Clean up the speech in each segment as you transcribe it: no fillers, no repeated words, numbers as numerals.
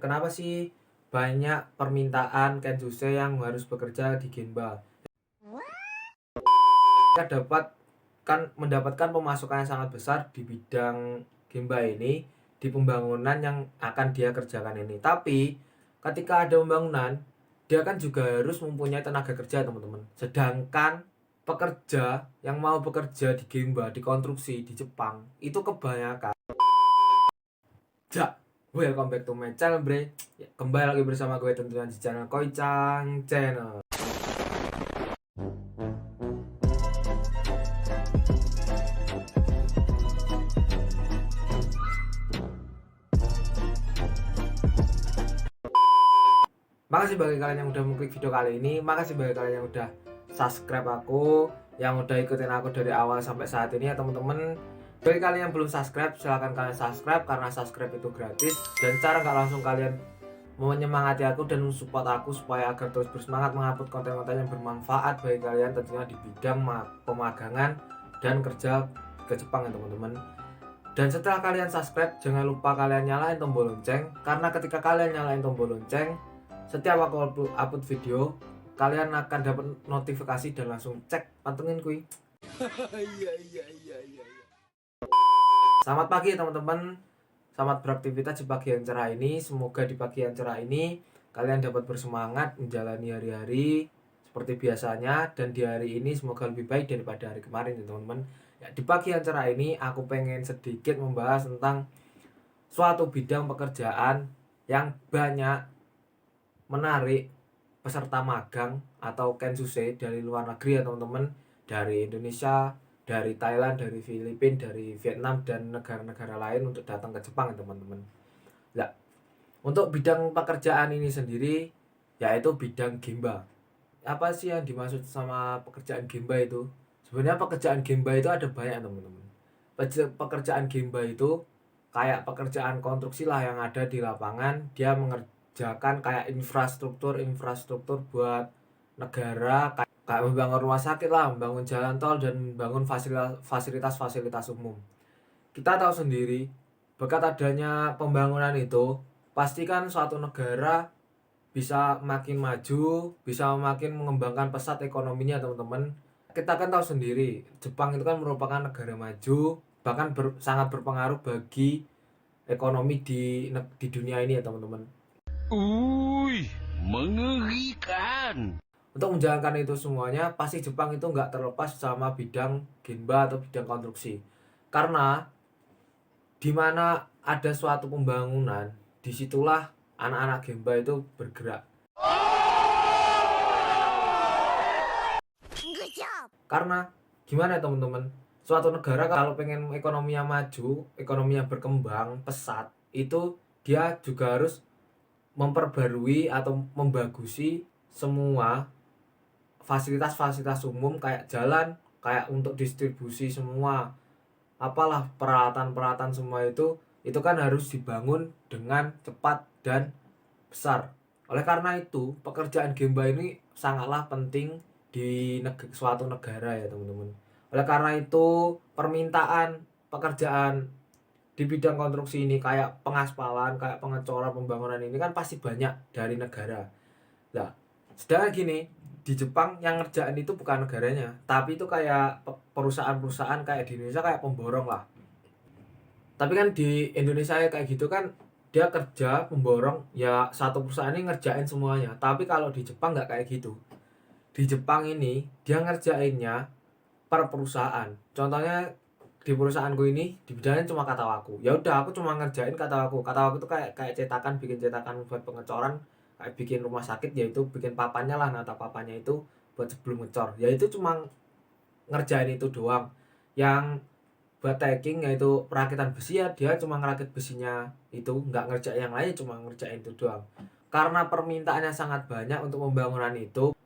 kenapa sih banyak permintaan Kenjuse yang harus bekerja di Genba? Kita mendapatkan pemasukan yang sangat besar di bidang Genba ini, di pembangunan yang akan dia kerjakan ini. Tapi ketika ada pembangunan, dia kan juga harus mempunyai tenaga kerja, teman-teman. Sedangkan pekerja yang mau bekerja di Genba, di konstruksi di Jepang, itu kebanyakan welcome back to my channel, bre. Ya, kembali lagi bersama gue tentunya di channel Koicang Channel. Makasih bagi kalian yang udah mengklik video kali ini. Makasih bagi kalian yang udah subscribe aku, yang udah ikutin aku dari awal sampai saat ini ya teman-teman. Bagi kalian yang belum subscribe, silahkan kalian subscribe karena subscribe itu gratis. Dan cara nggak langsung kalian menyemangati aku dan support aku supaya agar terus bersemangat mengupload konten-konten yang bermanfaat bagi kalian tentunya di bidang pemagangan dan kerja ke Jepang ya teman-teman. Dan setelah kalian subscribe, jangan lupa kalian nyalain tombol lonceng, karena ketika kalian nyalain tombol lonceng, setiap aku upload video, kalian akan dapat notifikasi dan langsung cek pantengin kui. Iya. Selamat pagi teman-teman. Selamat beraktivitas di pagi yang cerah ini. Semoga di pagi yang cerah ini kalian dapat bersemangat menjalani hari-hari seperti biasanya, dan di hari ini semoga lebih baik daripada hari kemarin ya teman-teman. Ya, di pagi yang cerah ini aku pengen sedikit membahas tentang suatu bidang pekerjaan yang banyak menarik peserta magang atau Kenjuse dari luar negeri ya teman-teman, dari Indonesia, dari Thailand, dari Filipina, dari Vietnam, dan negara-negara lain untuk datang ke Jepang ya teman-teman. Nah, untuk bidang pekerjaan ini sendiri yaitu bidang Gemba. Apa sih yang dimaksud sama pekerjaan Gemba itu? Sebenarnya pekerjaan Gemba itu ada banyak teman-teman. Pekerjaan Gemba itu kayak pekerjaan konstruksi lah yang ada di lapangan. Dia mengerjakan kayak infrastruktur buat negara, kayak membangun rumah sakit lah, membangun jalan tol, dan membangun fasilitas umum. Kita tahu sendiri, berkat adanya pembangunan itu, pastikan suatu negara bisa makin maju, bisa makin mengembangkan pesat ekonominya teman-teman. Kita kan tahu sendiri, Jepang itu kan merupakan negara maju, bahkan sangat berpengaruh bagi ekonomi di dunia ini ya teman-teman. Mengerikan. Untuk menjalankan itu semuanya, pasti Jepang itu nggak terlepas sama bidang Genba atau bidang konstruksi. Karena di mana ada suatu pembangunan, disitulah anak-anak Genba itu bergerak. Karena gimana teman-teman? Suatu negara kalau pengen ekonominya maju, ekonominya berkembang pesat, itu dia juga harus memperbarui atau membagusi semua fasilitas umum kayak jalan, kayak untuk distribusi semua apalah peralatan semua itu kan harus dibangun dengan cepat dan besar. Oleh karena itu, pekerjaan Gemba ini sangatlah penting di suatu negara ya teman-teman. Oleh karena itu, permintaan pekerjaan di bidang konstruksi ini kayak pengaspalan, kayak pengecoran, pembangunan ini kan pasti banyak dari negara. Nah, sedangkan gini, di Jepang yang ngerjain itu bukan negaranya, tapi itu kayak perusahaan-perusahaan kayak di Indonesia kayak pemborong lah. Tapi kan di Indonesia kayak gitu kan, dia kerja pemborong ya, satu perusahaan ini ngerjain semuanya. Tapi kalau di Jepang nggak kayak gitu. Di Jepang ini dia ngerjainnya per perusahaan. Contohnya di perusahaanku ini di bidangnya cuma kata waku. Ya udah, aku cuma ngerjain kata waku. Kata waku itu kayak cetakan, bikin cetakan buat pengecoran, kayak bikin rumah sakit, yaitu bikin papannya lah, nata papannya itu buat sebelum ngecor. Ya itu cuma ngerjain itu doang. Yang buat tagging yaitu perakitan besi, ya dia cuma ngerakit besinya itu, nggak ngerjain yang lain, cuma ngerjain itu doang. Karena permintaannya sangat banyak untuk pembangunan itu,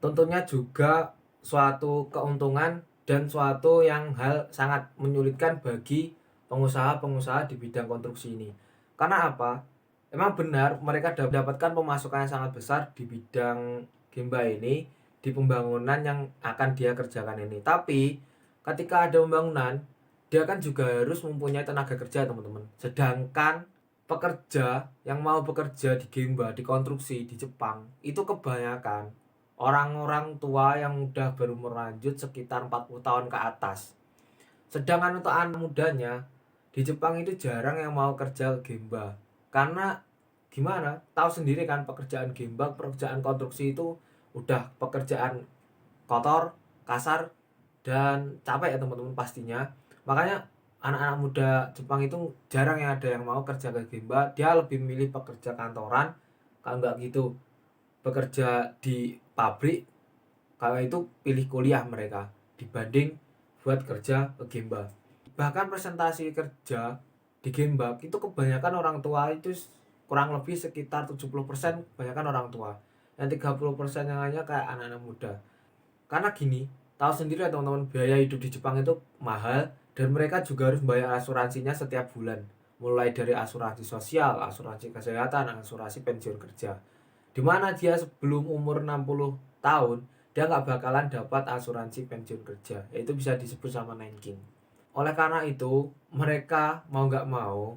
tentunya juga suatu keuntungan dan suatu yang hal sangat menyulitkan bagi pengusaha-pengusaha di bidang konstruksi ini. Karena apa? Emang benar mereka mendapatkan pemasukan yang sangat besar di bidang Gemba ini, di pembangunan yang akan dia kerjakan ini. Tapi ketika ada pembangunan, dia kan juga harus mempunyai tenaga kerja teman-teman. Sedangkan pekerja yang mau bekerja di Gemba, di konstruksi di Jepang, itu kebanyakan orang-orang tua yang udah berumur lanjut sekitar 40 tahun ke atas. Sedangkan untuk anak mudanya, di Jepang itu jarang yang mau kerja ke Gemba. Karena gimana? Tahu sendiri kan pekerjaan Gemba, pekerjaan konstruksi itu udah pekerjaan kotor, kasar, dan capek ya teman-teman pastinya. Makanya anak-anak muda Jepang itu jarang yang ada yang mau kerja ke Gemba. Dia lebih milih pekerja kantoran, kalau nggak gitu bekerja di pabrik. Kalau itu pilih kuliah mereka dibanding buat kerja ke Gemba. Bahkan presentasi kerja di Gemba itu kebanyakan orang tua itu kurang lebih sekitar 70% kebanyakan orang tua. Yang 30% yang lainnya kayak anak-anak muda. Karena gini, tahu sendiri ya teman-teman, biaya hidup di Jepang itu mahal dan mereka juga harus bayar asuransinya setiap bulan. Mulai dari asuransi sosial, asuransi kesehatan, asuransi pensiun kerja. Dimana dia sebelum umur 60 tahun, dia nggak bakalan dapat asuransi pensiun kerja. Yaitu bisa disebut sama Nanking. Oleh karena itu, mereka mau nggak mau,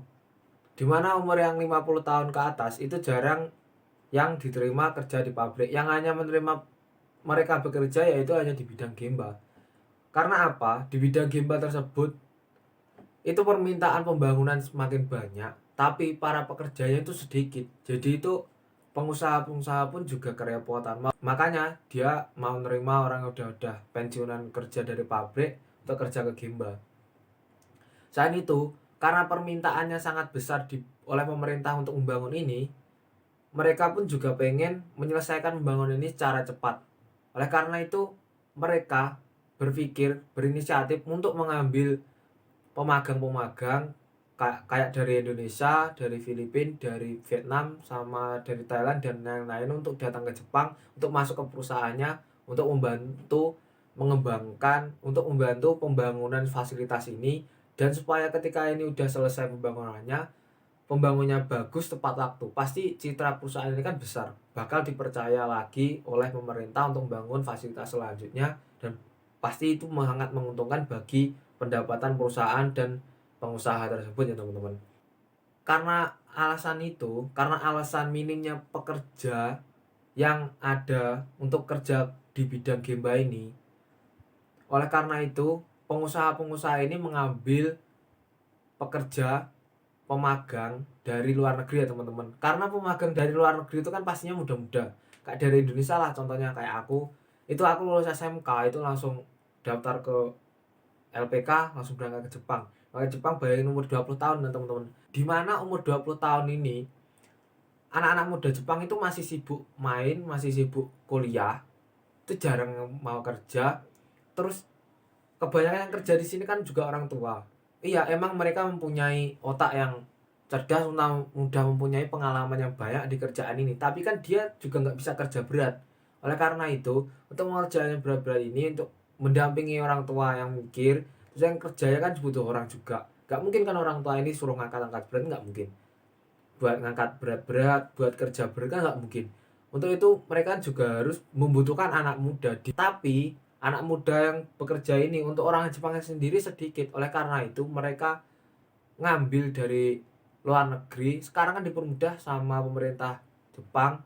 dimana umur yang 50 tahun ke atas itu jarang yang diterima kerja di pabrik. Yang hanya menerima mereka bekerja yaitu hanya di bidang Gemba. Karena apa? Di bidang Gemba tersebut itu permintaan pembangunan semakin banyak, tapi para pekerjanya itu sedikit. Jadi itu pengusaha-pengusaha pun juga kerepotan. Makanya dia mau nerima orang yang udah pensiunan kerja dari pabrik untuk kerja ke Gemba. Selain itu, karena permintaannya sangat besar oleh pemerintah untuk membangun ini, mereka pun juga pengen menyelesaikan pembangunan ini secara cepat. Oleh karena itu, mereka berpikir, berinisiatif untuk mengambil pemagang-pemagang kayak dari Indonesia, dari Filipina, dari Vietnam, sama dari Thailand dan lain-lain untuk datang ke Jepang untuk masuk ke perusahaannya untuk membantu mengembangkan, untuk membantu pembangunan fasilitas ini, dan supaya ketika ini udah selesai pembangunannya bagus tepat waktu, pasti citra perusahaan ini kan besar, bakal dipercaya lagi oleh pemerintah untuk membangun fasilitas selanjutnya, dan pasti itu sangat menguntungkan bagi pendapatan perusahaan dan pengusaha tersebut ya teman-teman. Karena alasan minimnya pekerja yang ada untuk kerja di bidang Gemba ini, oleh karena itu pengusaha-pengusaha ini mengambil pekerja pemagang dari luar negeri ya teman-teman. Karena pemagang dari luar negeri itu kan pastinya muda-muda, kayak dari Indonesia lah, contohnya kayak aku lulus SMK itu langsung daftar ke LPK, langsung berangkat ke Jepang. Makanya Jepang bayangin umur 20 tahun dan teman-teman, dimana umur 20 tahun ini anak-anak muda Jepang itu masih sibuk main, masih sibuk kuliah, itu jarang mau kerja. Terus kebanyakan yang kerja di sini kan juga orang tua. Iya, emang mereka mempunyai otak yang cerdas, mudah mempunyai pengalaman yang banyak di kerjaan ini. Tapi kan dia juga nggak bisa kerja berat. Oleh karena itu, untuk mengerjakan yang berat-berat ini, untuk mendampingi orang tua yang mikir, terus yang kerjanya kan butuh orang juga. Nggak mungkin kan orang tua ini suruh ngangkat-angkat berat, nggak mungkin. Buat ngangkat berat-berat, buat kerja berat kan nggak mungkin. Untuk itu mereka juga harus membutuhkan anak muda. Tapi anak muda yang bekerja ini untuk orang Jepang sendiri sedikit. Oleh karena itu mereka ngambil dari luar negeri. Sekarang kan dipermudah sama pemerintah Jepang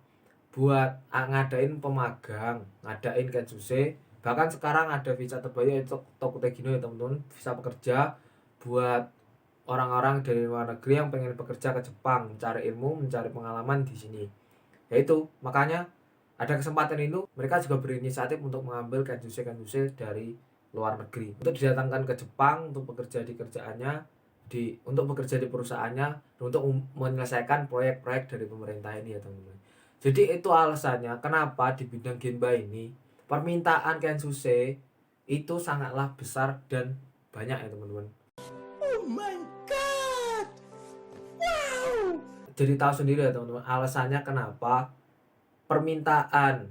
buat ngadain pemagang, ngadain kensuse. Bahkan sekarang ada visa terbaik yaitu Tokutegino ya teman-teman, visa pekerja buat orang-orang dari luar negeri yang pengen bekerja ke Jepang, mencari ilmu, mencari pengalaman di sini. Yaitu makanya ada kesempatan itu mereka juga berinisiatif untuk mengambil kensuse dari luar negeri untuk didatangkan ke Jepang untuk bekerja di kerjaannya, untuk bekerja di perusahaannya, untuk menyelesaikan proyek-proyek dari pemerintah ini ya teman-teman. Jadi itu alasannya kenapa di bidang Genba ini permintaan kensuse itu sangatlah besar dan banyak ya teman-teman. Oh my god, wow. Jadi tahu sendiri ya teman-teman alasannya kenapa permintaan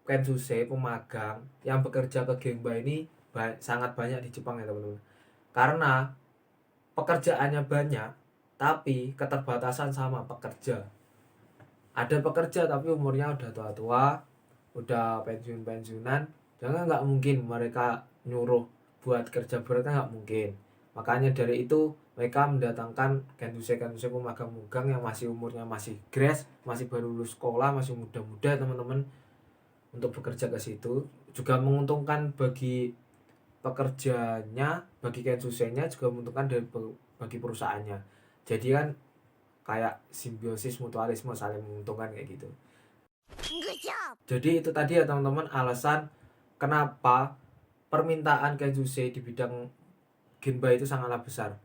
kensuse pemagang yang bekerja ke Genba ini sangat banyak di Jepang ya teman-teman. Karena pekerjaannya banyak, tapi keterbatasan sama pekerja. Ada pekerja tapi umurnya udah tua-tua, udah pensiun-pensiunan, jangan nggak mungkin mereka nyuruh buat kerja berat kan nggak mungkin. Makanya dari itu mereka mendatangkan Kentusei pemagang-pemagang yang masih umurnya masih grass, masih baru lulus sekolah, masih muda-muda teman-teman, untuk bekerja ke situ. Juga menguntungkan bagi pekerjanya, bagi Kentusei-nya, juga menguntungkan bagi perusahaannya. Jadi kan kayak simbiosis mutualisme, saling menguntungkan kayak gitu. Jadi itu tadi ya teman-teman alasan kenapa permintaan Kentusei di bidang Ginba itu sangatlah besar.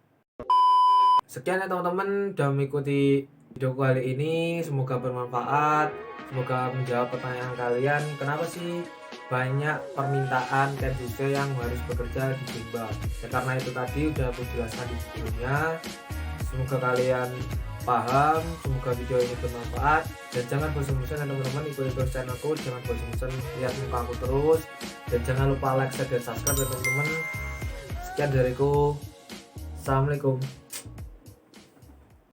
Sekian ya teman-teman udah mengikuti video kali ini, semoga bermanfaat, semoga menjawab pertanyaan kalian kenapa sih banyak permintaan Kentusei yang harus bekerja di Ginba. Ya karena itu tadi udah aku jelaskan di sebelumnya. Semoga kalian paham, semoga video ini bermanfaat, dan jangan bosan-bosan ya teman-teman ikuti terus channelku, jangan bosan-bosan lihat muka aku terus, dan jangan lupa like, share, dan subscribe ya teman-teman. Sekian dariku, assalamualaikum.